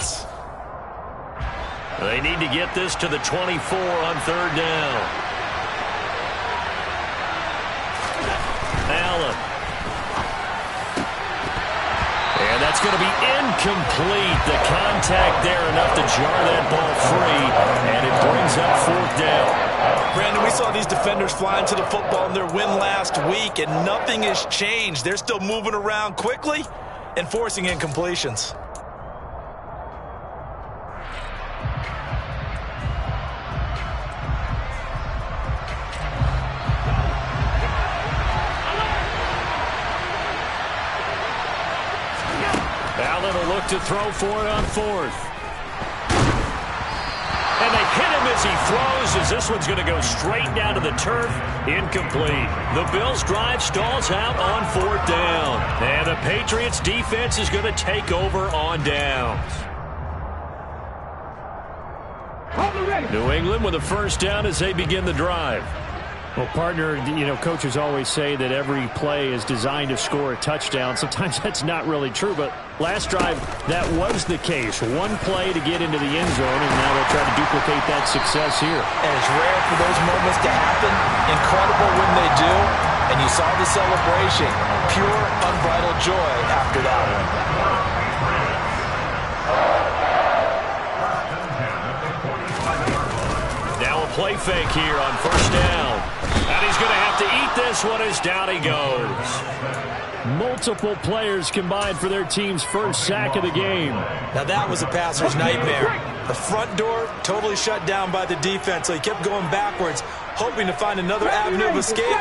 loss. They need to get this to the 24 on third down. Allen. And that's going to be incomplete. The contact there enough to jar that ball free, and it brings up fourth down. Brandon, we saw these defenders flying to the football in their win last week, and nothing has changed. They're still moving around quickly and forcing incompletions. Allen will look to throw for it on fourth. And they hit him as he throws, as this one's going to go straight down to the turf. Incomplete. The Bills' drive stalls out on fourth down. And the Patriots' defense is going to take over on downs. New England with a first down as they begin the drive. Well, partner, coaches always say that every play is designed to score a touchdown. Sometimes that's not really true, but last drive, that was the case. One play to get into the end zone, and now they'll try to duplicate that success here. And it's rare for those moments to happen. Incredible when they do. And you saw the celebration. Pure, unbridled joy after that one. Now a play fake here on first down. And he's going to have to eat this one as down he goes. Multiple players combined for their team's first sack of the game. Now that was a passer's nightmare. The front door totally shut down by the defense, so he kept going backwards, hoping to find another avenue of escape.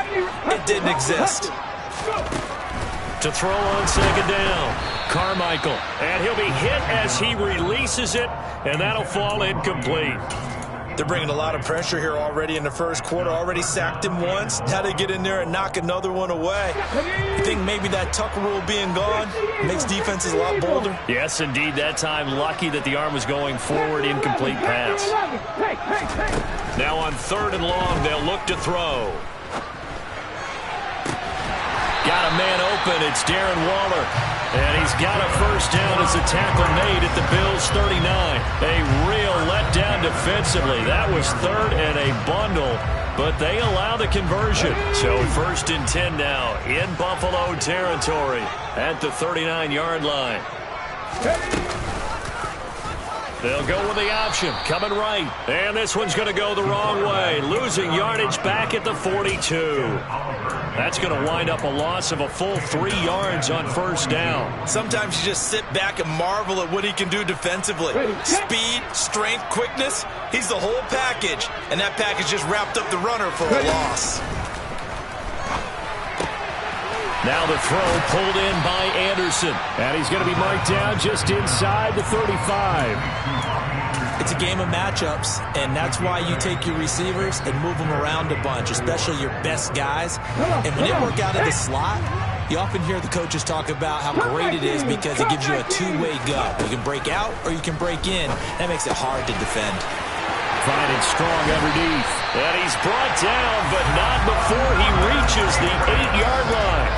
It didn't exist. To throw on second down, Carmichael. And he'll be hit as he releases it, and that'll fall incomplete. They're bringing a lot of pressure here already in the first quarter. Already sacked him once. Now they get in there and knock another one away. You think maybe that tuck rule being gone makes defenses a lot bolder? Yes, indeed. That time, lucky that the arm was going forward. Incomplete pass. Now on third and long, they'll look to throw. Got a man open. It's Darren Waller. And he's got a first down as a tackle made at the Bills' 39. A real letdown defensively. That was third and a bundle, but they allow the conversion. So first and 10 now in Buffalo territory at the 39-yard line. They'll go with the option, coming right. And this one's going to go the wrong way. Losing yardage back at the 42. That's going to wind up a loss of a full 3 yards on first down. Sometimes you just sit back and marvel at what he can do defensively. Speed, strength, quickness. He's the whole package. And that package just wrapped up the runner for a loss. Now the throw pulled in by Anderson. And he's going to be marked down just inside the 35. It's a game of matchups, and that's why you take your receivers and move them around a bunch, especially your best guys. And when they work out of the slot, you often hear the coaches talk about how great it is because it gives you a two-way go. You can break out or you can break in. That makes it hard to defend. Finding strong underneath. And he's brought down, but not before he reaches the 8-yard line.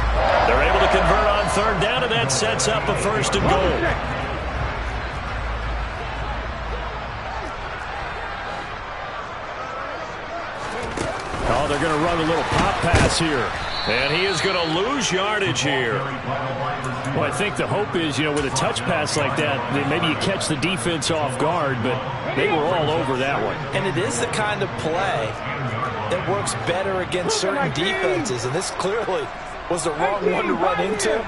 They're able to convert on third down, and that sets up a first and goal. Oh, they're going to run a little pop pass here. And he is going to lose yardage here. Well, I think the hope is, with a touch pass like that, maybe you catch the defense off guard, but they were all over that one. And it is the kind of play that works better against certain defenses, and this clearly was the wrong one to run into.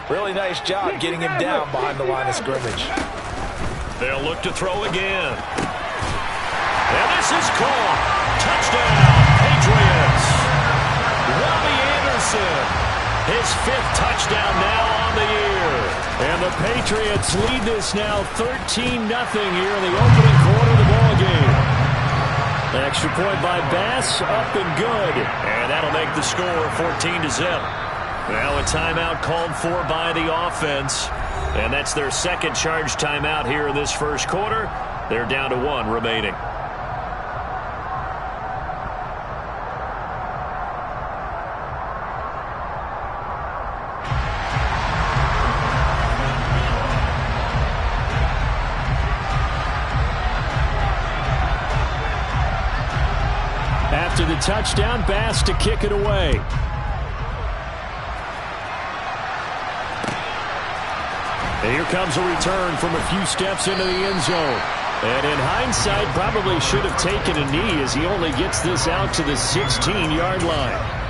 Really nice job getting him down behind the line of scrimmage. They'll look to throw again. And this is caught. Touchdown, Patriots. Robbie Anderson, his 5th touchdown now on the year. And the Patriots lead this now 13-0 here in the opening quarter of the ballgame. An extra point by Bass, up and good. And that'll make the score 14-0. Now a timeout called for by the offense. And that's their second charge timeout here in this first quarter. They're down to 1 remaining. After the touchdown, Bass to kick it away. And here comes a return from a few steps into the end zone. And in hindsight, probably should have taken a knee as he only gets this out to the 16-yard line.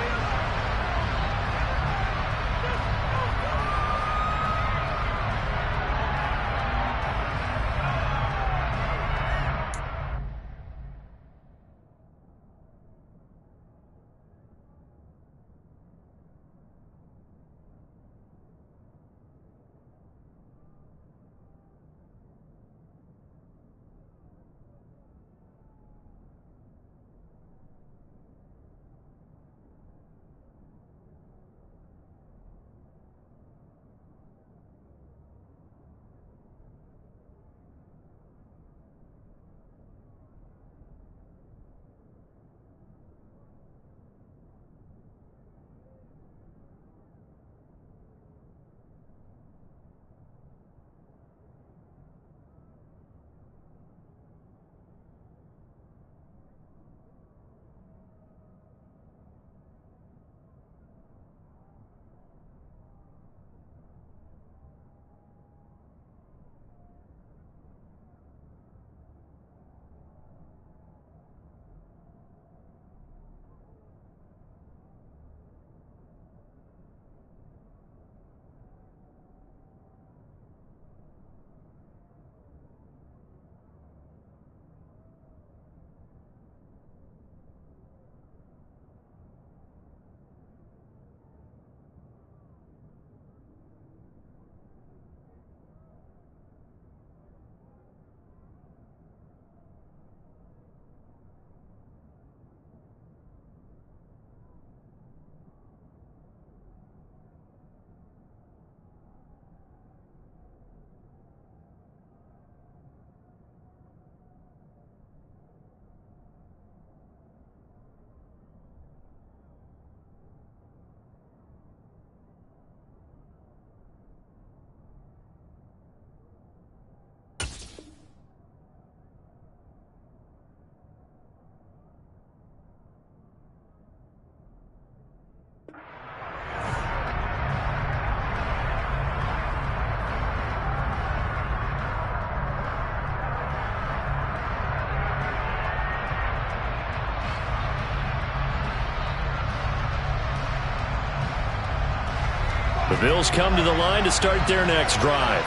The Bills come to the line to start their next drive.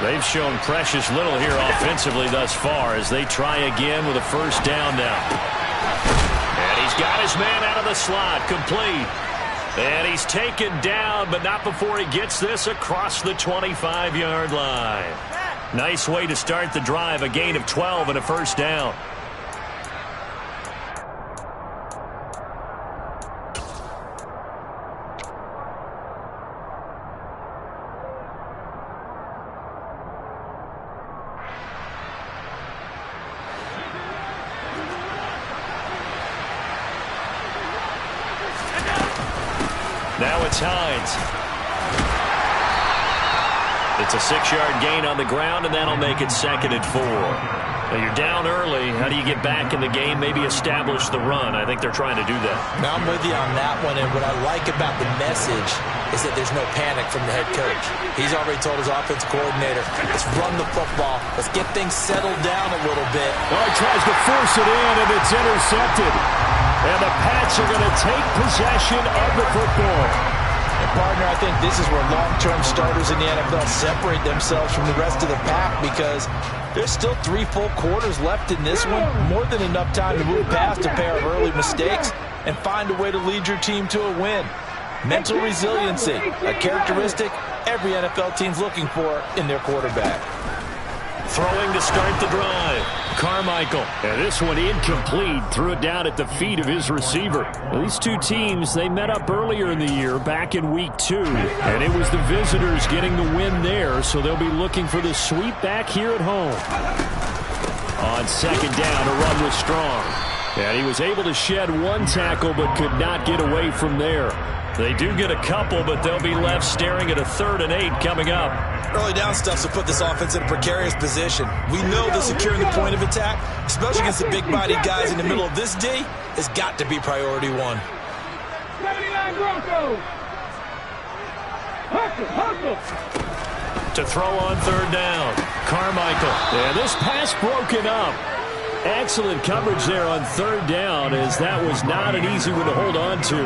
They've shown precious little here offensively thus far as they try again with a first down now. And he's got his man out of the slot, complete. And he's taken down, but not before he gets this across the 25-yard line. Nice way to start the drive, a gain of 12 and a first down. Now it's Hines. It's a 6-yard gain on the ground, and that'll make it 2nd and 4. Now you're down early. How do you get back in the game, maybe establish the run? I think they're trying to do that. Now I'm with you on that one, and what I like about the message is that there's no panic from the head coach. He's already told his offensive coordinator, let's run the football. Let's get things settled down a little bit. Well, he tries to force it in, and it's intercepted. And the Pats are going to take possession of the football. And, partner, I think this is where long-term starters in the NFL separate themselves from the rest of the pack because there's still 3 full quarters left in this one. More than enough time to move past a pair of early mistakes and find a way to lead your team to a win. Mental resiliency, a characteristic every NFL team's looking for in their quarterback. Throwing to start the drive. Carmichael. And this one incomplete. Threw it down at the feet of his receiver. Well, these two teams, they met up earlier in the year, back in week 2. And it was the visitors getting the win there, so they'll be looking for the sweep back here at home. On 2nd down, a run was strong. And he was able to shed 1 tackle, but could not get away from there. They do get a couple, but they'll be left staring at a 3rd and 8 coming up. Early down stuff will put this offense in a precarious position. We know that securing the point of attack, especially against the big-bodied guys in the middle of this D, has got to be priority one. 79 Broncos. Hustle. To throw on 3rd down. Carmichael. And this pass broken up. Excellent coverage there on 3rd down, as that was not an easy one to hold on to.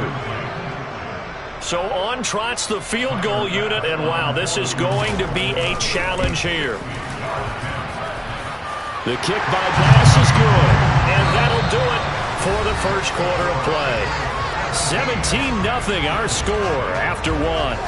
So on trots the field goal unit, and wow, this is going to be a challenge here. The kick by Bass is good, and that'll do it for the first quarter of play. 17-0 our score after 1.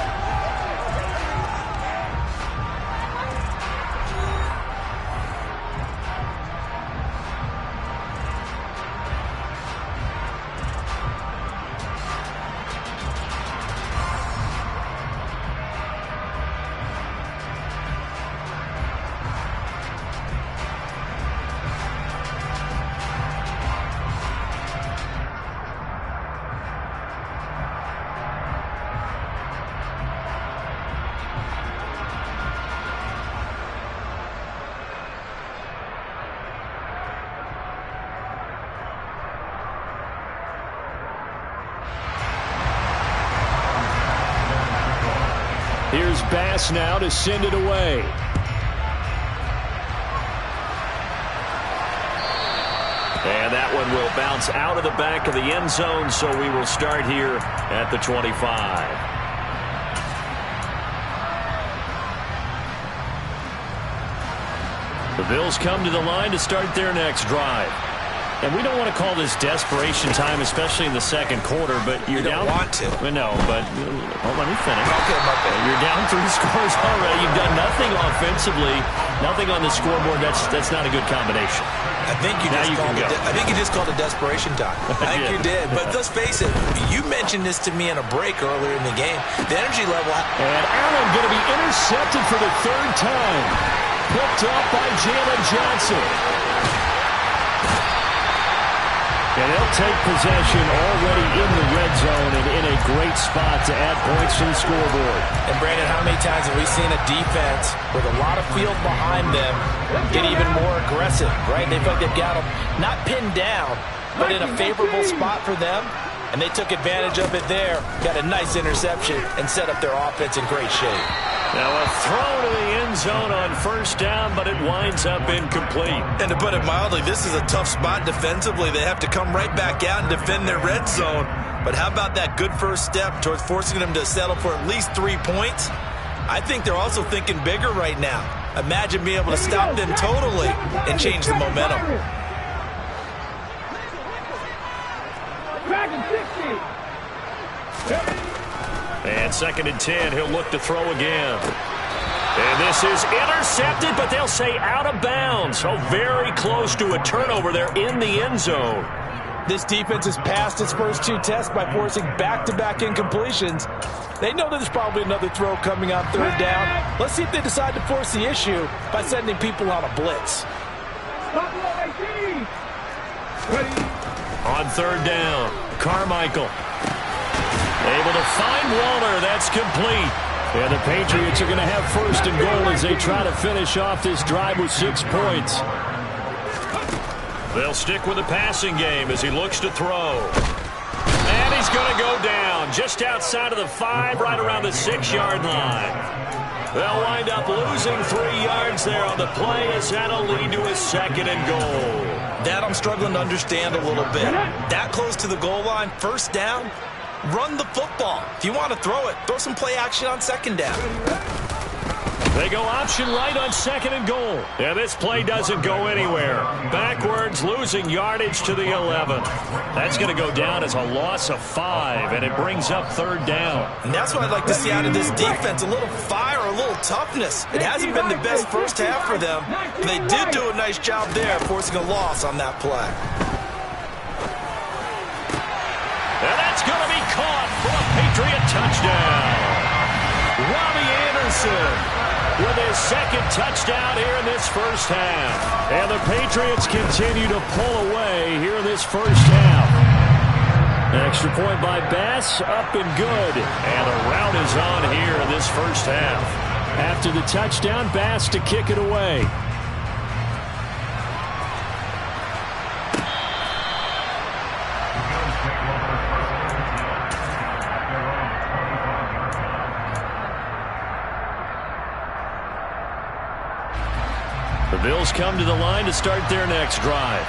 Here's Bass now to send it away. And that one will bounce out of the back of the end zone, so we will start here at the 25. The Bills come to the line to start their next drive. And we don't want to call this desperation time, especially in the second quarter, but you're down. You don't want to. No, but let me finish. Okay, my bad. You're down 3 scores already. You've done nothing offensively, nothing on the scoreboard. That's not a good combination. I think you just called it desperation time. I think you did. But let's face it, you mentioned this to me in a break earlier in the game. The energy level. And Allen going to be intercepted for the 3rd time. Picked up by Jalen Johnson. And they'll take possession already in the red zone and in a great spot to add points to the scoreboard. And Brandon, how many times have we seen a defense with a lot of field behind them get even more aggressive, right? They feel like they've got them not pinned down, but in a favorable spot for them. And they took advantage of it there, got a nice interception, and set up their offense in great shape. Now a throw to the end zone on 1st down, but it winds up incomplete. And to put it mildly, this is a tough spot defensively. They have to come right back out and defend their red zone. But how about that good first step towards forcing them to settle for at least 3 points? I think they're also thinking bigger right now. Imagine being able to stop them totally and change the momentum. And 2nd and 10, he'll look to throw again. And this is intercepted, but they'll say out of bounds. So very close to a turnover there in the end zone. This defense has passed its first 2 tests by forcing back-to-back incompletions. They know there's probably another throw coming on 3rd down. Let's see if they decide to force the issue by sending people on a blitz. On 3rd down, Carmichael. Able to find Waller. That's complete. And the Patriots are going to have 1st and goal as they try to finish off this drive with 6 points. They'll stick with the passing game as he looks to throw. And he's going to go down just outside of the 5, right around the 6-yard line. They'll wind up losing 3 yards there on the play as that'll lead to a 2nd and goal. That I'm struggling to understand a little bit. That close to the goal line, 1st down. Run the football. If you want to throw it, throw some play action on 2nd down. They go option right on 2nd and goal. And this play doesn't go anywhere. Backwards, losing yardage to the 11. That's going to go down as a loss of 5, and it brings up 3rd down. And that's what I'd like to see out of this defense, a little fire, a little toughness. It hasn't been the best first half for them, but they did do a nice job there forcing a loss on that play. And that's going to be caught for a Patriot touchdown. Robbie Anderson with his 2nd touchdown here in this first half. And the Patriots continue to pull away here in this first half. Extra point by Bass, up and good. And the rout is on here in this first half. After the touchdown, Bass to kick it away. The Bills come to the line to start their next drive.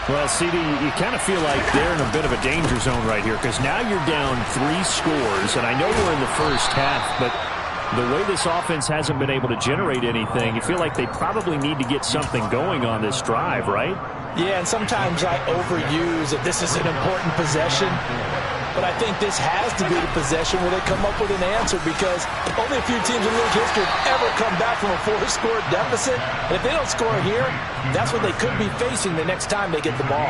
Well, CD, you kind of feel like they're in a bit of a danger zone right here because now you're down 3 scores, and I know we're in the first half, but the way this offense hasn't been able to generate anything, you feel like they probably need to get something going on this drive, right? Yeah, and sometimes I overuse that this is an important possession, but I think this has to be the possession where they come up with an answer because only a few teams in league history have ever come back from a 4-score deficit. And if they don't score here, that's what they could be facing the next time they get the ball.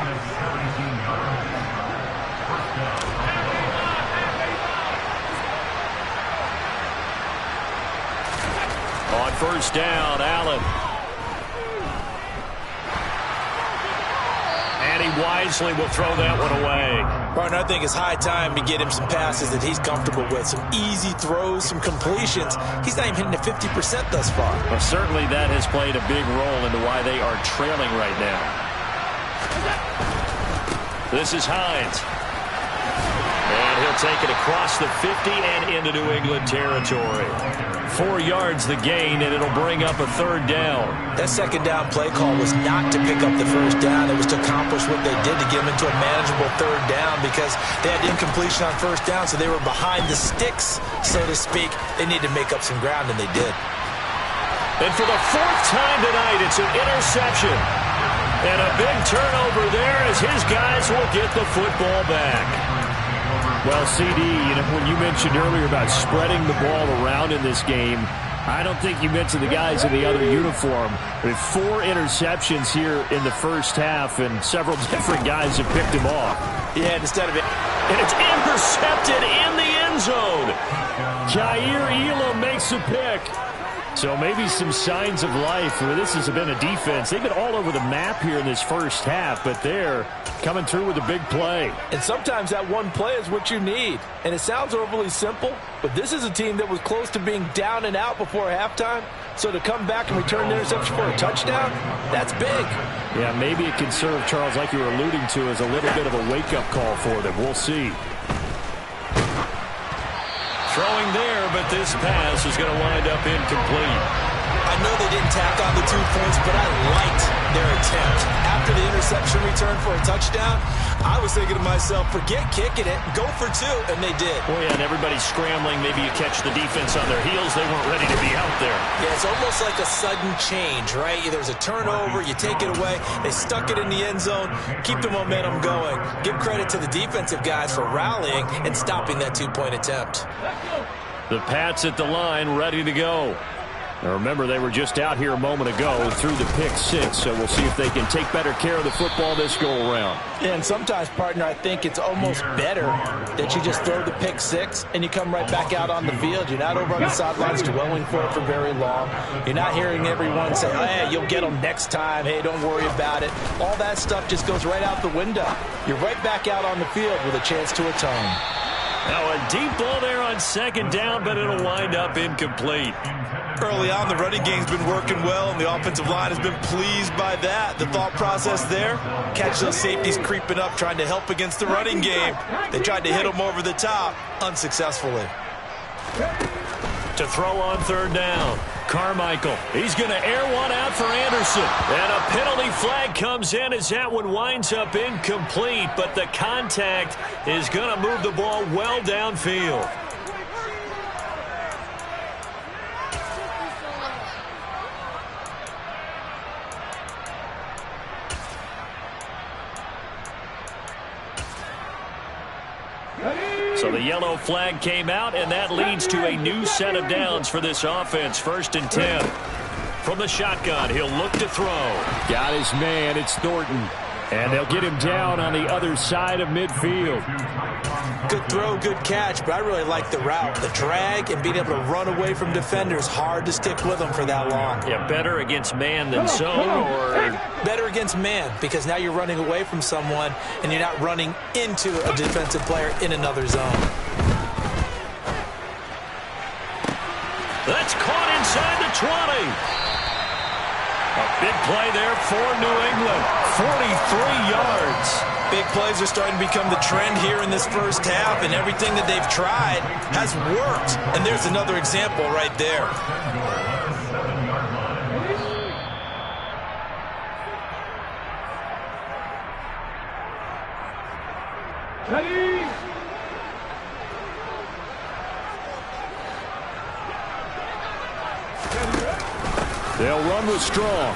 On first down, Allen. And he wisely will throw that one away. Partner, I think it's high time to get him some passes that he's comfortable with. Some easy throws, some completions. He's not even hitting at 50% thus far. Well, certainly that has played a big role into why they are trailing right now. This is Hines. And he'll take it across the 50 and into New England territory. 4 yards the gain, and it'll bring up a third down. That second down play call was not to pick up the first down. It was to accomplish what they did to get them into a manageable third down because they had incompletion on first down, so they were behind the sticks, so to speak. They needed to make up some ground, and they did. And for the 4th time tonight, it's an interception. And a big turnover there as his guys will get the football back. Well, CD, when you mentioned earlier about spreading the ball around in this game, I don't think you mentioned the guys in the other uniform. With 4 interceptions here in the first half, and several different guys have picked him off. Yeah, instead of it. And it's intercepted in the end zone. Jair Elam makes a pick. So maybe some signs of life. This has been a defense. They've been all over the map here in this first half, but they're coming through with a big play. And sometimes that one play is what you need. And it sounds overly simple, but this is a team that was close to being down and out before halftime. So to come back and return the interception for a touchdown, that's big. Yeah, maybe it can serve, Charles, like you were alluding to, as a little bit of a wake-up call for them. We'll see. Throwing there, but this pass is going to wind up incomplete. I know they didn't tack on the 2 points, but I liked their attempt. After the interception return for a touchdown, I was thinking to myself, forget kicking it, go for 2, and they did. Well, yeah, and everybody's scrambling. Maybe you catch the defense on their heels. They weren't ready to be out there. Yeah, it's almost like a sudden change, right? There's a turnover, you take it away, they stuck it in the end zone, keep the momentum going. Give credit to the defensive guys for rallying and stopping that 2-point attempt. The Pats at the line, ready to go. Now remember, they were just out here a moment ago through the pick 6, so we'll see if they can take better care of the football this go-around. Yeah, and sometimes, partner, I think it's almost better that you just throw the pick 6 and you come right back out on the field. You're not over on the sidelines dwelling for it for very long. You're not hearing everyone say, oh, hey, you'll get them next time. Hey, don't worry about it. All that stuff just goes right out the window. You're right back out on the field with a chance to atone. Now a deep ball there on second down, but it'll wind up incomplete. Early on, the running game's been working well, and the offensive line has been pleased by that. The thought process there, catch those safeties creeping up, trying to help against the running game. They tried to hit them over the top, unsuccessfully. To throw on third down, Carmichael. He's going to air one out for Anderson. And a penalty flag comes in as that one winds up incomplete, but the contact is going to move the ball well downfield. So the yellow flag came out, and that leads to a new set of downs for this offense. 1st and 10. From the shotgun, he'll look to throw. Got his man. It's Thornton. And they'll get him down on the other side of midfield. Good throw, good catch, but I really like the route. The drag and being able to run away from defenders, hard to stick with them for that long. Yeah, better against man than zone, or better against man, because now you're running away from someone and you're not running into a defensive player in another zone. That's caught inside the 20. A big play there for New England. 43 yards. Big plays are starting to become the trend here in this first half, and everything that they've tried has worked. And there's another example right there. They'll run with Strong.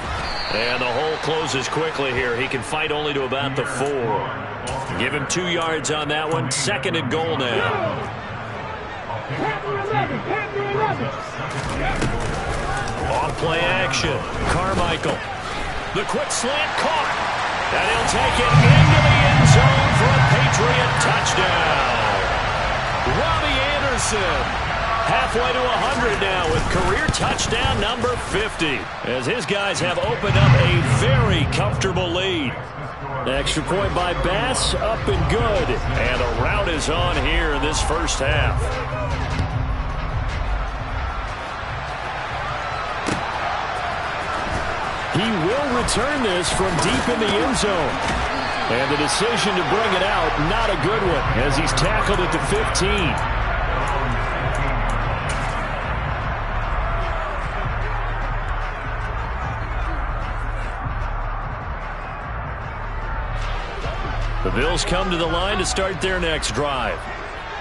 And the hole closes quickly here. He can fight only to about the 4. Give him 2 yards on that one. 2nd and goal now. Off play action. Carmichael. The quick slant caught. And he'll take it into the end zone for a Patriot touchdown. Robbie Anderson. Halfway to 100 now with career touchdown number 50. As his guys have opened up a very comfortable lead. Extra point by Bass, up and good. And the route is on here in this first half. He will return this from deep in the end zone. And the decision to bring it out, not a good one, as he's tackled at the 15. The Bills come to the line to start their next drive.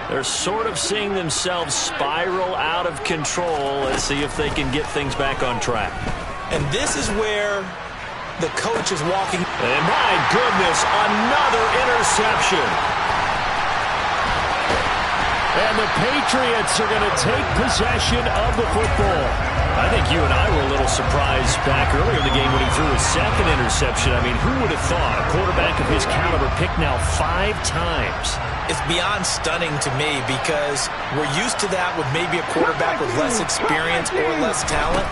They're sort of seeing themselves spiral out of control. Let's see if they can get things back on track. And this is where the coach is walking. And my goodness, another interception. And the Patriots are going to take possession of the football. I think you and I were a little surprised back earlier in the game when he threw his 2nd interception. I mean, who would have thought a quarterback of his caliber picked now 5 times? It's beyond stunning to me because we're used to that with maybe a quarterback with less experience or less talent.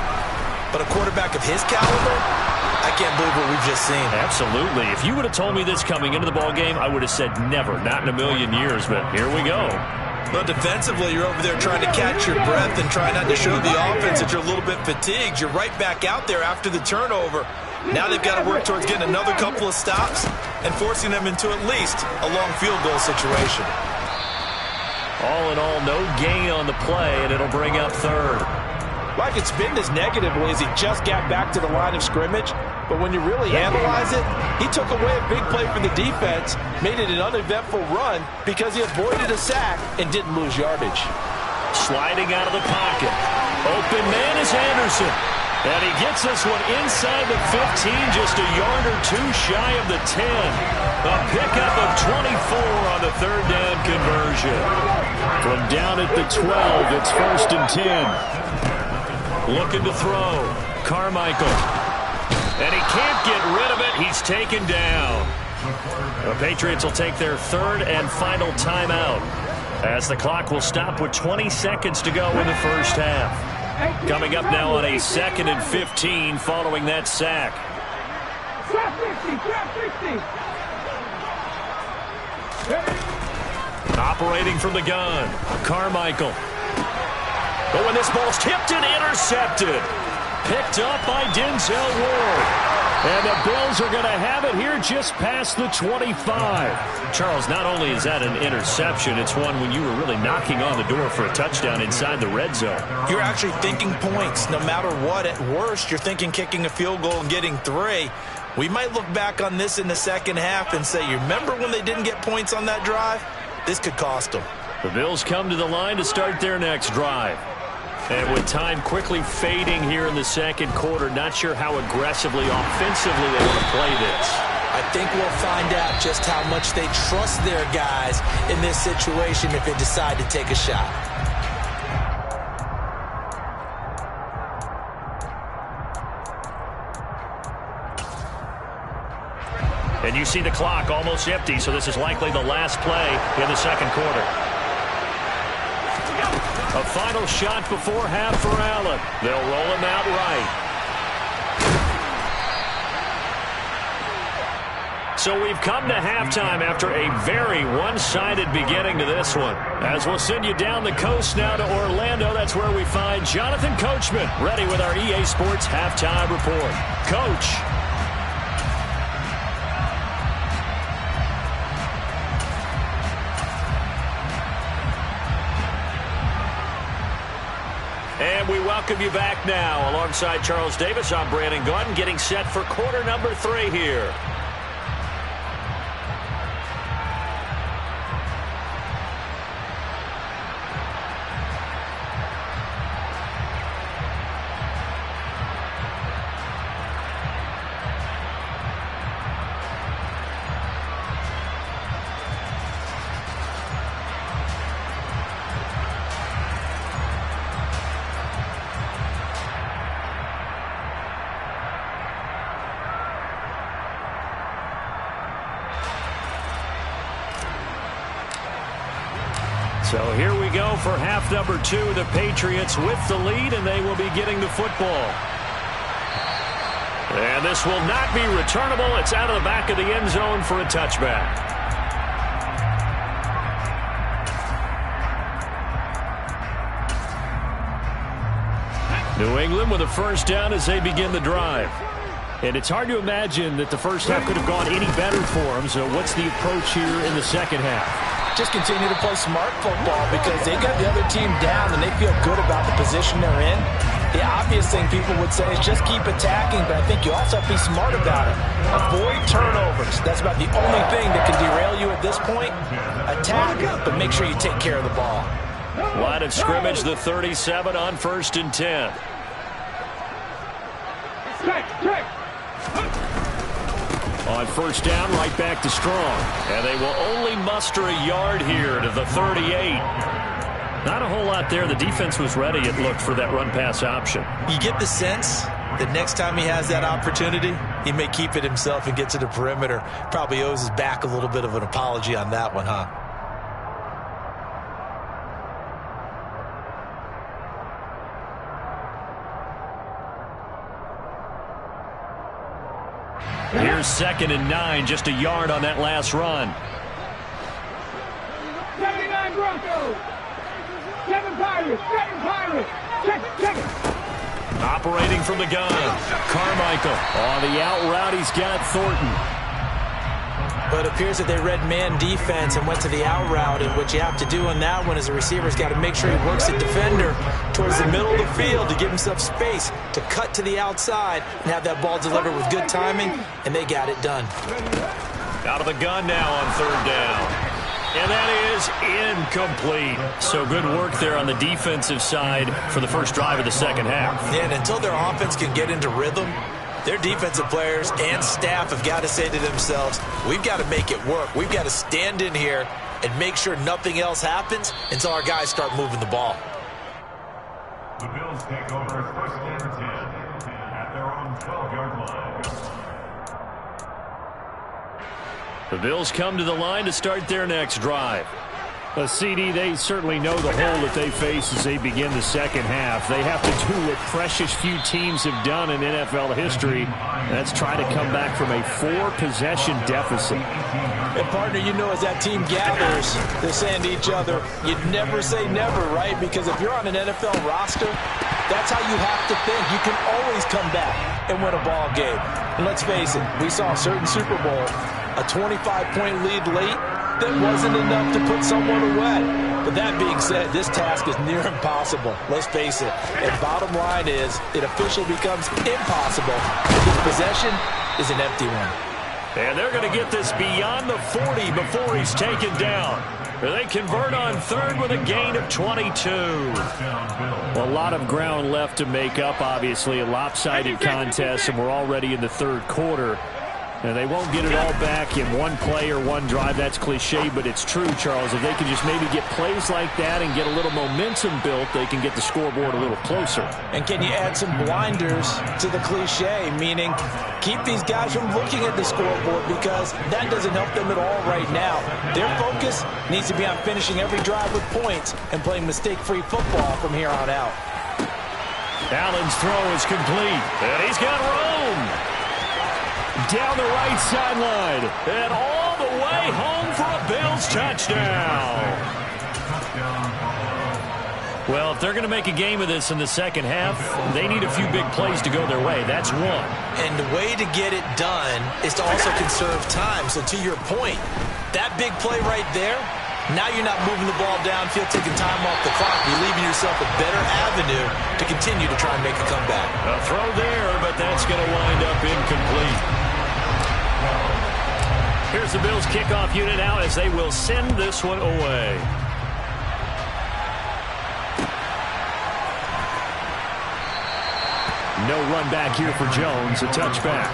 But a quarterback of his caliber, I can't believe what we've just seen. Absolutely. If you would have told me this coming into the ball game, I would have said never, not in a million years. But here we go. But defensively, you're over there trying to catch your breath and try not to show the offense that you're a little bit fatigued. You're right back out there after the turnover. Now they've got to work towards getting another couple of stops and forcing them into at least a long field goal situation. All in all, no gain on the play, and it'll bring up 3rd. Like it's been as negatively as he just got back to the line of scrimmage. But when you really analyze it, he took away a big play for the defense, made it an uneventful run because he avoided a sack and didn't lose yardage. Sliding out of the pocket. Open man is Anderson. And he gets this one inside the 15, just a yard or 2 shy of the 10. A pickup of 24 on the 3rd down conversion. From down at the 12, it's 1st and 10. Looking to throw. Carmichael. And he can't get rid of it. He's taken down. The Patriots will take their 3rd and final timeout as the clock will stop with 20 seconds to go in the first half. Coming up now on a 2nd and 15 following that sack. Operating from the gun. Carmichael. But when this ball's tipped and intercepted. Picked up by Denzel Ward. And the Bills are going to have it here just past the 25. Charles, not only is that an interception, it's one when you were really knocking on the door for a touchdown inside the red zone. You're actually thinking points. No matter what, at worst, you're thinking kicking a field goal and getting 3. We might look back on this in the second half and say, you remember when they didn't get points on that drive? This could cost them. The Bills come to the line to start their next drive. And with time quickly fading here in the second quarter, not sure how aggressively, offensively they want to play this. I think we'll find out just how much they trust their guys in this situation if they decide to take a shot. And you see the clock almost empty, so this is likely the last play in the second quarter. A final shot before half for Allen. They'll roll him out right. So we've come to halftime after a very one-sided beginning to this one. As we'll send you down the coast now to Orlando, that's where we find Jonathan Coachman ready with our EA Sports Halftime Report. Coach. And we welcome you back now. Alongside Charles Davis, I'm Brandon Gaudin, getting set for quarter number 3 here. So here we go for half number 2. The Patriots with the lead, and they will be getting the football. And this will not be returnable. It's out of the back of the end zone for a touchback. New England with a first down as they begin the drive. And it's hard to imagine that the first half could have gone any better for them. So what's the approach here in the second half? Just continue to play smart football because they got the other team down and they feel good about the position they're in. The obvious thing people would say is just keep attacking, but I think you also have to be smart about it. Avoid turnovers. That's about the only thing that can derail you at this point. Attack, but make sure you take care of the ball. Line of scrimmage, the 37 on 1st and 10. On first down, right back to Strong. And they will only muster a yard here to the 38. Not a whole lot there. The defense was ready, it looked, for that run-pass option. You get the sense that next time he has that opportunity, he may keep it himself and get to the perimeter. Probably owes his back a little bit of an apology on that one, huh? Here's 2nd and 9, just a yard on that last run. 79 Broncos. 7 Pirates. 7 Pirates. Check it. Operating from the gun. Carmichael on the out route. He's got Thornton. But it appears that they read man defense and went to the out route. And what you have to do on that one is the receiver's got to make sure he works the defender towards the middle of the field to give himself space to cut to the outside and have that ball delivered with good timing, and they got it done. Out of the gun now on 3rd down. And that is incomplete. So good work there on the defensive side for the first drive of the second half. Yeah, and until their offense can get into rhythm, their defensive players and staff have got to say to themselves, we've got to make it work. We've got to stand in here and make sure nothing else happens until our guys start moving the ball. The Bills take over 1st and 10 at their own 12-yard line. The Bills come to the line to start their next drive. CD, they certainly know the hole that they face as they begin the second half. They have to do what precious few teams have done in NFL history. That's try to come back from a 4-possession deficit. And partner, you know, as that team gathers, they're saying to each other, you never say never, right? Because if you're on an NFL roster, that's how you have to think. You can always come back and win a ball game. And let's face it, we saw a certain Super Bowl, a 25-point lead late, that wasn't enough to put someone away. But that being said, this task is near impossible. Let's face it. And bottom line is, it officially becomes impossible if this possession is an empty one. And they're going to get this beyond the 40 before he's taken down. They convert on 3rd with a gain of 22. A lot of ground left to make up, obviously. A lopsided contest, and we're already in the 3rd quarter. And they won't get it all back in one play or one drive. That's cliche, but it's true, Charles. If they can just maybe get plays like that and get a little momentum built, they can get the scoreboard a little closer. And can you add some blinders to the cliche, meaning keep these guys from looking at the scoreboard, because that doesn't help them at all right now. Their focus needs to be on finishing every drive with points and playing mistake-free football from here on out. Allen's throw is complete, and he's got room. Down the right sideline, and all the way home for a Bills touchdown. Well, if they're going to make a game of this in the second half, they need a few big plays to go their way. That's one. And the way to get it done is to also conserve time. So to your point, that big play right there, now you're not moving the ball downfield, taking time off the clock. You're leaving yourself a better avenue to continue to try and make a comeback. A throw there, but that's going to wind up incomplete. Here's the Bills kickoff unit now as they will send this one away. No run back here for Jones, a touchback.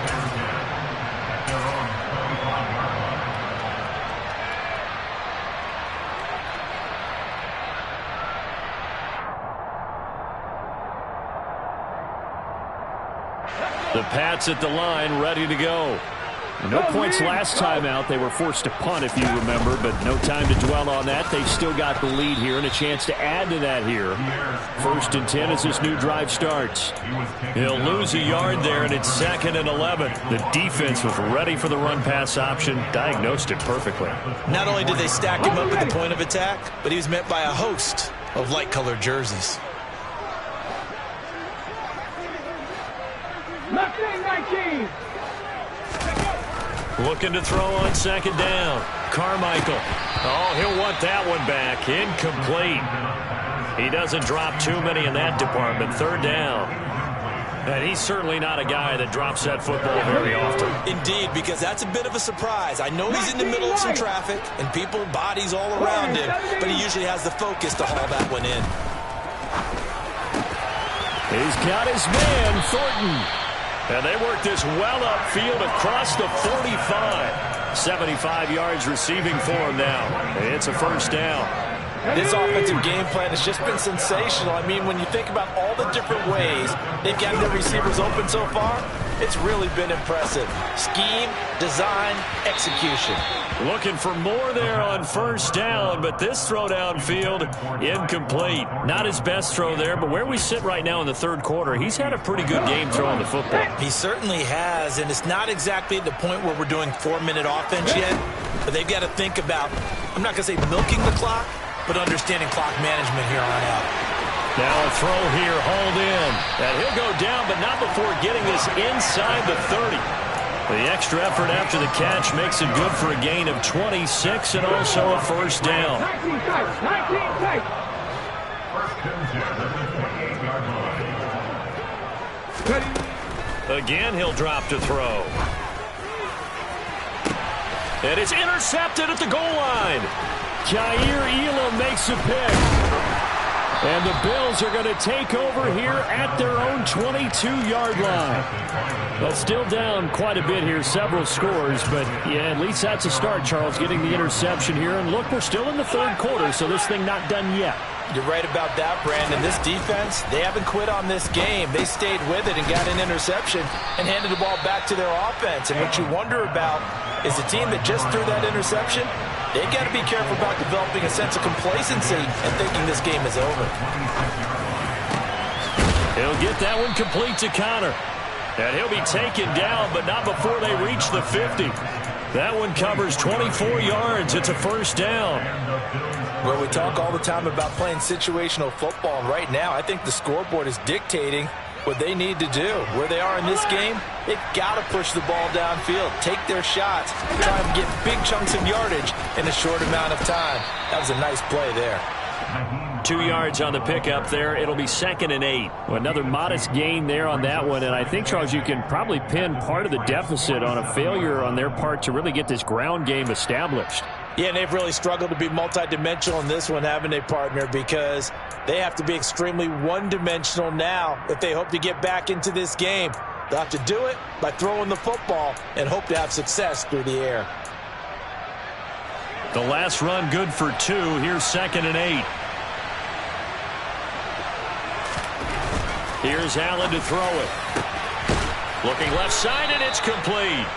The Pats at the line, ready to go. No points last time out. They were forced to punt, if you remember, but no time to dwell on that. They've still got the lead here and a chance to add to that here. 1st and 10 as this new drive starts. He'll lose a yard there, and it's 2nd and 11. The defense was ready for the run-pass option, diagnosed it perfectly. Not only did they stack him up at the point of attack, but he was met by a host of light-colored jerseys. Mustang 19. Looking to throw on 2nd down. Carmichael. Oh, he'll want that one back. Incomplete. He doesn't drop too many in that department. 3rd down. And he's certainly not a guy that drops that football very often. Indeed, because that's a bit of a surprise. I know he's in the middle of some traffic and people, bodies all around him, but he usually has the focus to haul that one in. He's got his man, Thornton. And they work this well upfield across the 45. 75 yards receiving for him now. It's a 1st down. This offensive game plan has just been sensational. I mean, when you think about all the different ways they've gotten their receivers open so far, it's really been impressive. Scheme, design, execution. Looking for more there on 1st down, but this throw downfield, incomplete. Not his best throw there, but where we sit right now in the 3rd quarter, he's had a pretty good game throwing the football. He certainly has, and it's not exactly at the point where we're doing 4-minute offense yet, but they've got to think about, I'm not going to say milking the clock, but understanding clock management here on out. Now a throw here, hauled in. And he'll go down, but not before getting this inside the 30. The extra effort after the catch makes it good for a gain of 26 and also a 1st down. 19 tight. Again, he'll drop to throw. And it's intercepted at the goal line. Jair Elam makes a pick. And the Bills are going to take over here at their own 22-yard line. But still down quite a bit here, several scores. But, yeah, at least that's a start, Charles, getting the interception here. And, look, we're still in the 3rd quarter, so this thing not done yet. You're right about that, Brandon. This defense, they haven't quit on this game. They stayed with it and got an interception and handed the ball back to their offense. And what you wonder about is the team that just threw that interception, they've got to be careful about developing a sense of complacency and thinking this game is over. He'll get that one complete to Connor. And he'll be taken down, but not before they reach the 50. That one covers 24 yards. It's a 1st down. Well, we talk all the time about playing situational football, and right now I think the scoreboard is dictating what they need to do. Where they are in this game, they've got to push the ball downfield, take their shots, try and get big chunks of yardage in a short amount of time. That was a nice play there. 2 yards on the pickup there. It'll be 2nd and 8. Well, another modest gain there on that one. And I think, Charles, you can probably pin part of the deficit on a failure on their part to really get this ground game established. Yeah, and they've really struggled to be multidimensional in this one, haven't they, partner? Because they have to be extremely one-dimensional now if they hope to get back into this game. They'll have to do it by throwing the football and hope to have success through the air. The last run good for 2. Here's 2nd and 8. Here's Allen to throw it. Looking left side, and it's complete.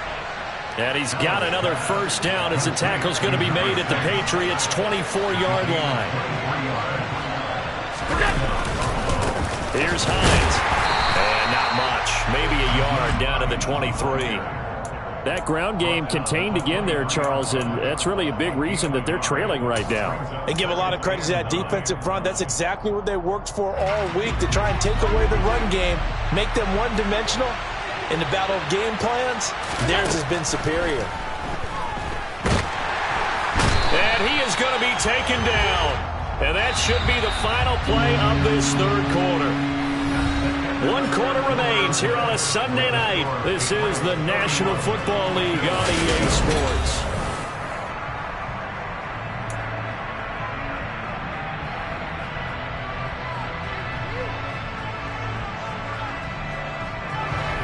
And he's got another first down as the tackle's going to be made at the Patriots' 24-yard line. Here's Hines. And not much. Maybe a yard down to the 23. That ground game contained again there, Charles, and that's really a big reason that they're trailing right now. And give a lot of credit to that defensive front. That's exactly what they worked for all week, to try and take away the run game, make them one-dimensional. In the battle of game plans, theirs has been superior. And he is going to be taken down. And that should be the final play of this third quarter. 1 quarter remains here on a Sunday night. This is the National Football League on EA Sports.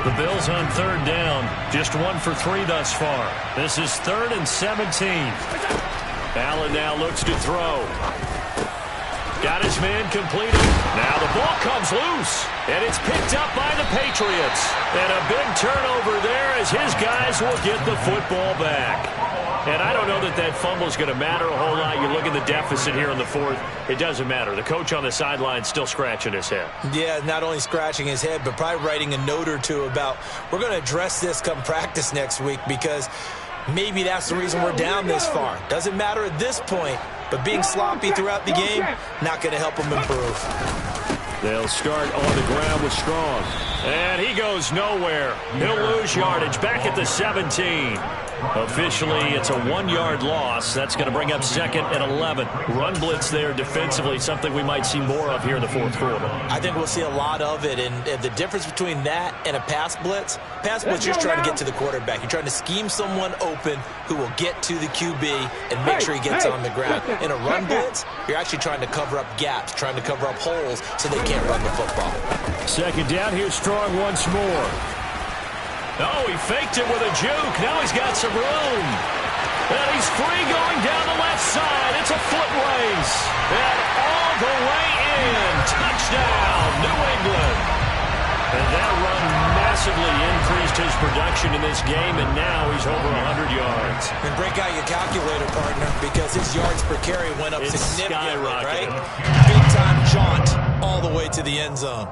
The Bills on 3rd down. Just 1 for 3 thus far. This is 3rd and 17. Allen now looks to throw. Got his man completed. Now the ball comes loose. And it's picked up by the Patriots. And a big turnover there as his guys will get the football back. And I don't know that that fumble is going to matter a whole lot. You look at the deficit here in the 4th. It doesn't matter. The coach on the sideline still scratching his head. Yeah, not only scratching his head, but probably writing a note or two about, we're going to address this come practice next week, because maybe that's the reason we're down this far. Doesn't matter at this point, but being sloppy throughout the game, not going to help them improve. They'll start on the ground with Strong. And he goes nowhere. He'll lose yardage back at the 17. Officially, it's a 1-yard loss. That's going to bring up 2nd and 11. Run blitz there defensively, something we might see more of here in the 4th quarter. I think we'll see a lot of it, and the difference between that and a pass blitz, you're just trying to get to the quarterback. You're trying to scheme someone open who will get to the QB and make sure he gets on the ground. In a run blitz, you're actually trying to cover up gaps, trying to cover up holes so they can't run the football. 2nd down, here's Strong once more. Oh, he faked it with a juke. Now he's got some room. And he's free going down the left side. It's a foot race. And all the way in. Touchdown, New England. And that run massively increased his production in this game, and now he's over 100 yards. And break out your calculator, partner, because his yards per carry went up significantly, right? Big-time jaunt all the way to the end zone.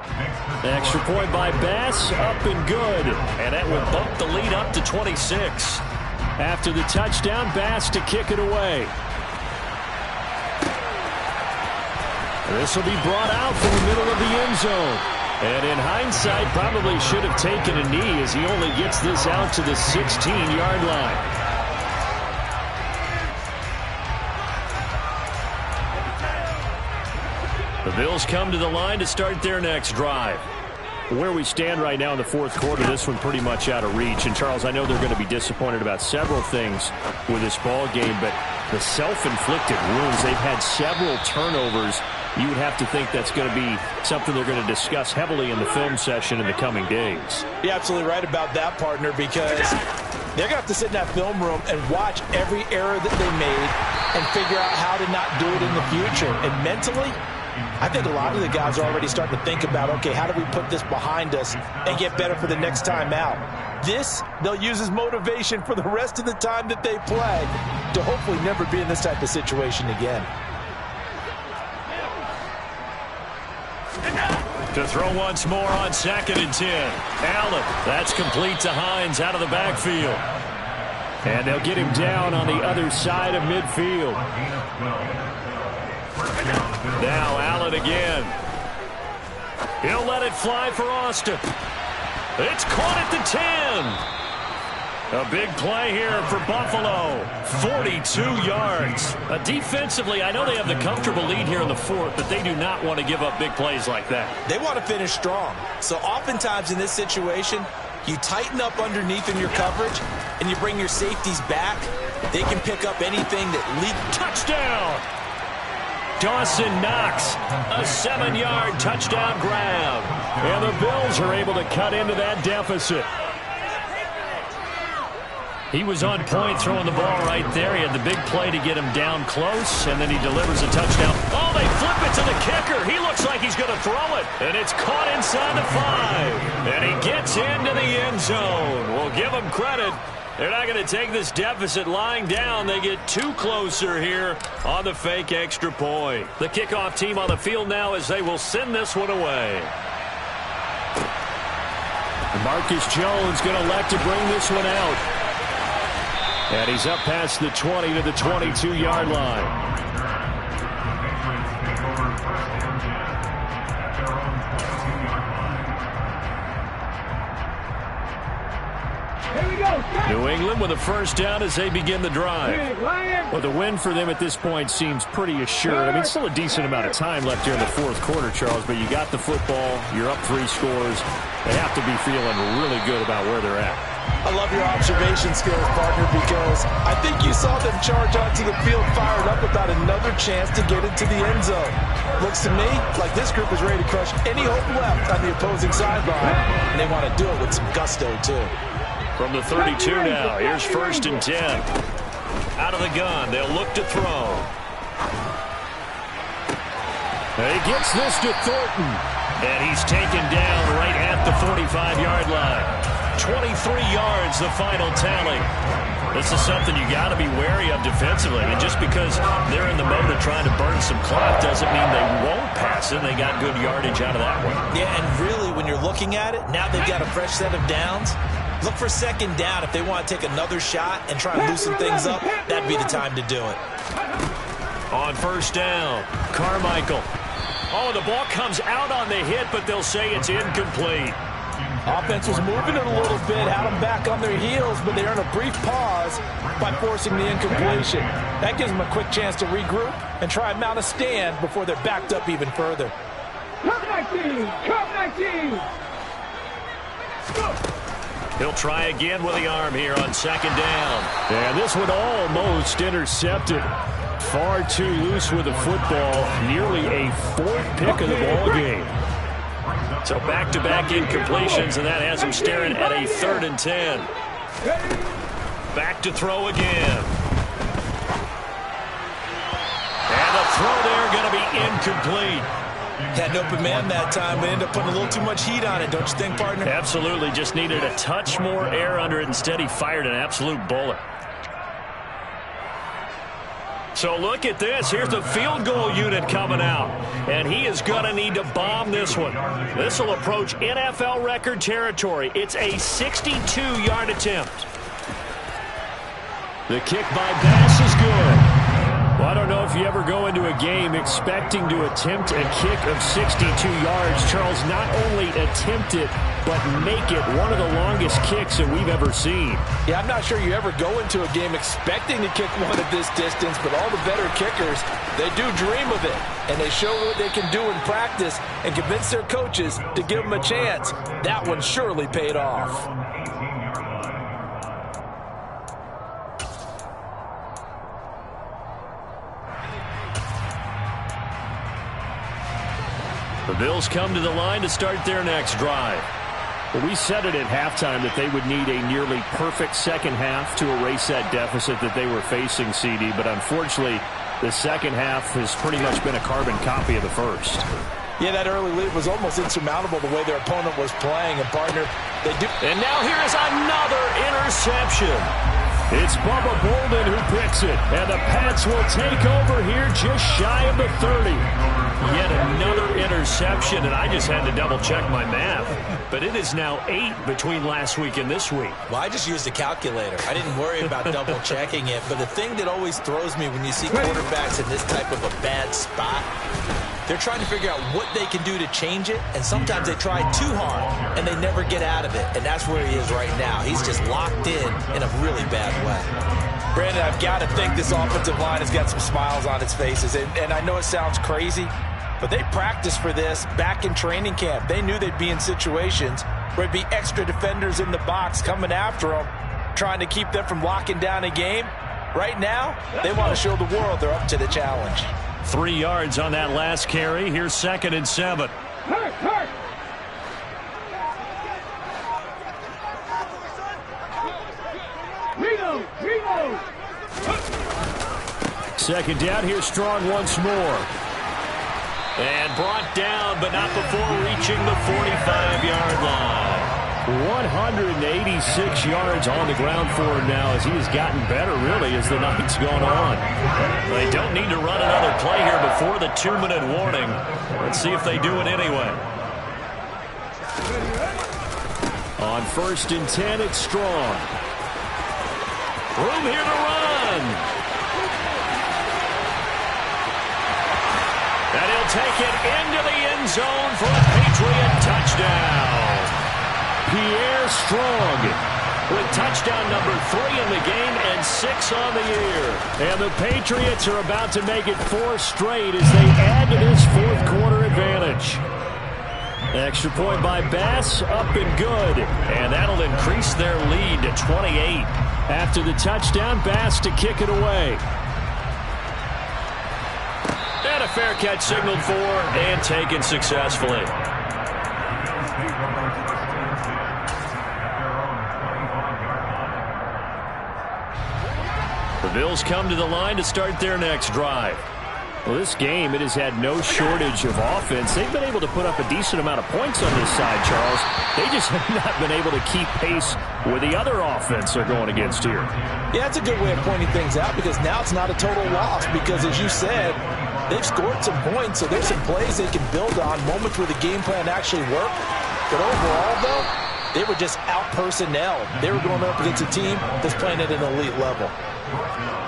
Extra point by Bass, up and good. And that will bump the lead up to 26. After the touchdown, Bass to kick it away. This will be brought out from the middle of the end zone. And in hindsight, probably should have taken a knee as he only gets this out to the 16-yard line. The Bills come to the line to start their next drive. Where we stand right now in the 4th quarter, this one pretty much out of reach. And, Charles, I know they're going to be disappointed about several things with this ball game, but the self-inflicted wounds, they've had several turnovers. You would have to think that's going to be something they're going to discuss heavily in the film session in the coming days. You're absolutely right about that, partner, because they're going to have to sit in that film room and watch every error that they made and figure out how to not do it in the future. And mentally, I think a lot of the guys are already starting to think about, okay, how do we put this behind us and get better for the next time out? This, they'll use as motivation for the rest of the time that they play to hopefully never be in this type of situation again. To throw once more on 2nd and 10. Allen, that's complete to Hines out of the backfield. And they'll get him down on the other side of midfield. Now Allen again. He'll let it fly for Austin. It's caught at the 10. A big play here for Buffalo. 42 yards. Defensively, I know they have the comfortable lead here in the 4th, but they do not want to give up big plays like that. They want to finish strong. So oftentimes in this situation, you tighten up underneath in your coverage, and you bring your safeties back. They can pick up anything that leaks. Touchdown! Dawson Knox, a 7-yard touchdown grab. And the Bills are able to cut into that deficit. He was on point throwing the ball right there. He had the big play to get him down close, and then he delivers a touchdown. Oh, they flip it to the kicker. He looks like he's going to throw it, and it's caught inside the 5. And he gets into the end zone. We'll give him credit. They're not going to take this deficit lying down. They get 2 closer here on the fake extra point. The kickoff team on the field now as they will send this one away. And Marcus Jones going to elect to bring this one out. And he's up past the 20 to the 22-yard line. New England with a first down as they begin the drive. Well, the win for them at this point seems pretty assured. I mean, still a decent amount of time left here in the fourth quarter, Charles, but you got the football, you're up 3 scores. They have to be feeling really good about where they're at. I love your observation skills, partner, because I think you saw them charge onto the field fired up without another chance to get into the end zone. Looks to me like this group is ready to crush any hope left on the opposing sideline, and they want to do it with some gusto, too. From the 32 now, here's 1st and 10. Out of the gun, they'll look to throw. And he gets this to Thornton. And he's taken down right at the 45-yard line. 23 yards, the final tally. This is something you got to be wary of defensively. I mean, just because they're in the mode of trying to burn some clock doesn't mean they won't pass it. They got good yardage out of that one. Yeah, and really, when you're looking at it, now they've got a fresh set of downs. Look for 2nd down if they want to take another shot and try and loosen things up. That'd be the time to do it. On 1st down, Carmichael. Oh, the ball comes out on the hit, but they'll say it's incomplete. Offense was moving it a little bit, had them back on their heels, but they earned a brief pause by forcing the incompletion. That gives them a quick chance to regroup and try and mount a stand before they're backed up even further. Come 19! Come 19! He'll try again with the arm here on 2nd down. And this one almost intercepted. Far too loose with the football. Nearly a 4th pick of the ball game. So back-to-back incompletions, and that has him staring at a 3rd and 10. Back to throw again. And the throw there going to be incomplete. Had an open man that time, but ended up putting a little too much heat on it, don't you think, partner? Absolutely. Just needed a touch more air under it. Instead, he fired an absolute bullet. So look at this. Here's the field goal unit coming out. And he is going to need to bomb this one. This will approach NFL record territory. It's a 62-yard attempt. The kick by Bass is good. Well, I don't know if you ever go into a game expecting to attempt a kick of 62 yards. Charles, not only attempt it, but make it one of the longest kicks that we've ever seen. Yeah, I'm not sure you ever go into a game expecting to kick one at this distance, but all the better kickers, they do dream of it. And they show what they can do in practice and convince their coaches to give them a chance. That one surely paid off. The Bills come to the line to start their next drive. Well, we said it at halftime that they would need a nearly perfect second half to erase that deficit that they were facing, CD. But unfortunately, the second half has pretty much been a carbon copy of the first. Yeah, that early lead was almost insurmountable the way their opponent was playing. And, partner, they do. And now here is another interception. It's Bubba Bolden who picks it. And the Pats will take over here just shy of the 30. Yet another interception, and I just had to double-check my math. But it is now 8 between last week and this week. Well, I just used a calculator. I didn't worry about double-checking it. But the thing that always throws me when you see quarterbacks in this type of a bad spot, they're trying to figure out what they can do to change it, and sometimes they try too hard, and they never get out of it. And that's where he is right now. He's just locked in a really bad way. Brandon, I've got to think this offensive line has got some smiles on its faces. And I know it sounds crazy, but they practiced for this back in training camp. They knew they'd be in situations where there'd be extra defenders in the box coming after them, trying to keep them from locking down a game. Right now, they want to show the world they're up to the challenge. 3 yards on that last carry. Here's 2nd and 7. Hurt. Reload. 2nd down. Here's Strong once more. And brought down, but not before reaching the 45-yard line. 186 yards on the ground for him now as he has gotten better, really, as the night's gone on. They don't need to run another play here before the 2-minute warning. Let's see if they do it anyway. On 1st and 10, it's Strong. Room here to run. And he'll take it into the end zone for a Patriot touchdown. Pierre Strong With touchdown number 3 in the game and 6 on the year. And the Patriots are about to make it 4 straight as they add to this 4th quarter advantage. Extra point by Bass, up and good. And that'll increase their lead to 28. After the touchdown, Bass to kick it away. And a fair catch signaled for and taken successfully. The Bills come to the line to start their next drive. Well, this game, it has had no shortage of offense. They've been able to put up a decent amount of points on this side, Charles. They just have not been able to keep pace with the other offense they're going against here. Yeah, it's a good way of pointing things out because now it's not a total loss because, as you said, they've scored some points, so there's some plays they can build on, moments where the game plan actually worked. But overall, though, they were just out-personnel. They were going up against a team that's playing at an elite level.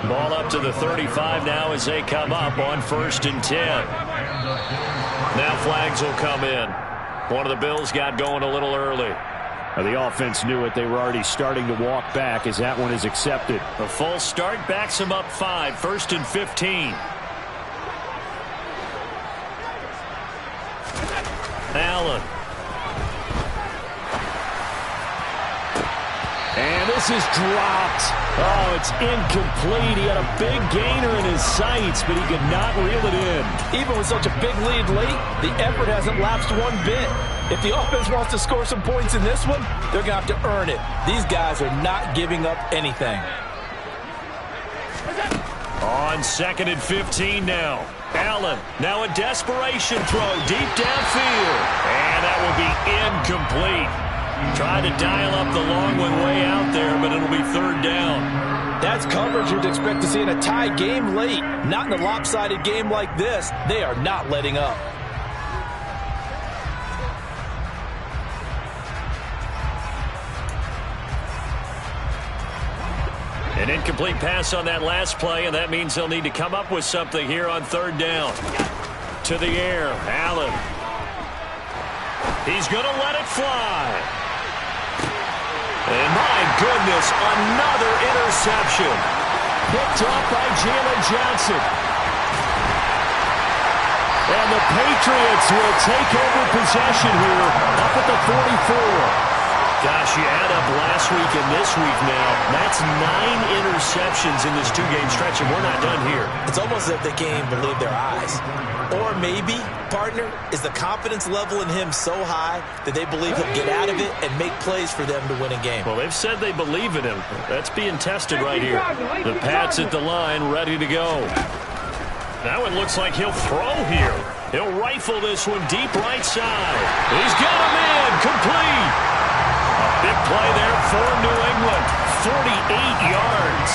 Ball up to the 35 now as they come up on 1st and 10. Now flags will come in. One of the Bills got going a little early. The offense knew it. They were already starting to walk back as that one is accepted. A false start backs them up 5, 1st and 15. Allen. And this is dropped. Oh, it's incomplete. He had a big gainer in his sights, but he could not reel it in. Even with such a big lead late, the effort hasn't lapsed one bit. If the offense wants to score some points in this one, they're going to have to earn it. These guys are not giving up anything. On 2nd and 15 now. Allen, now a desperation throw deep downfield. And that will be incomplete. Tried to dial up the long one way out there, but it'll be 3rd down. That's coverage you'd expect to see in a tie game late. Not in a lopsided game like this. They are not letting up. An incomplete pass on that last play, and that means they'll need to come up with something here on 3rd down. To the air, Allen. He's going to let it fly. And my goodness, another interception. Picked off by Jalen Johnson. And the Patriots will take over possession here up at the 44. Gosh, you add up last week and this week now. That's 9 interceptions in this 2-game stretch, and we're not done here. It's almost as if they can't even believe their eyes. Or maybe, partner, is the confidence level in him so high that they believe he'll get out of it and make plays for them to win a game. Well, they've said they believe in him. That's being tested right here. The Pats at the line, ready to go. Now it looks like he'll throw here. He'll rifle this one deep right side. He's got him in, complete. Big play there for New England. 48 yards.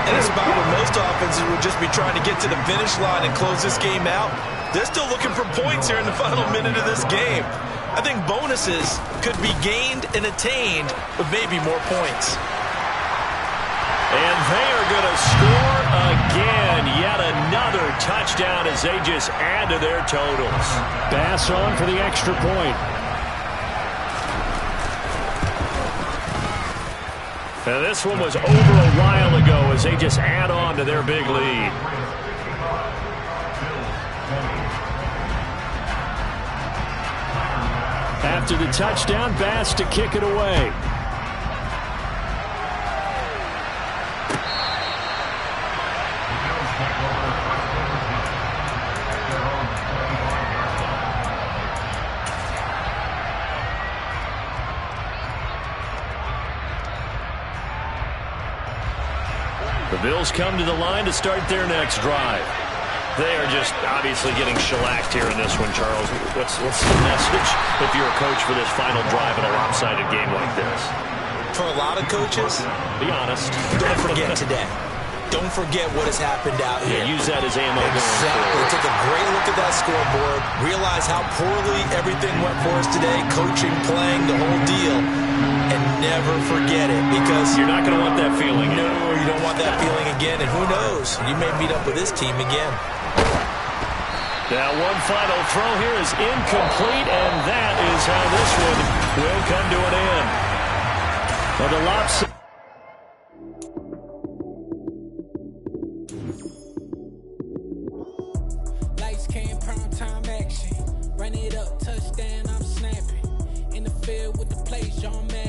And it's about when most offenses would just be trying to get to the finish line and close this game out. They're still looking for points here in the final minute of this game. I think bonuses could be gained and attained with maybe more points. And they are going to score again. Yet another touchdown as they just add to their totals. Bass on for the extra point. Now this one was over a while ago as they just add on to their big lead. After the touchdown, Bass to kick it away. The Bills come to the line to start their next drive. They are just obviously getting shellacked here in this one, Charles. What's the message if you're a coach for this final drive in a lopsided game like this? For a lot of coaches, be honest. Don't forget today. Don't forget what has happened out here. Yeah, use that as ammo. Exactly. Take a great look at that scoreboard. Realize how poorly everything went for us today. Coaching, playing, the whole deal. And never forget it, because you're not going to want that feeling. No, you don't want that feeling again. And who knows? You may meet up with this team again. Now one final throw here is incomplete, and that is how this one will come to an end. Well, the lopsided. Lights came, prime time action. Run it up, touchdown, I'm snapping. In the field with the plays, John Madden.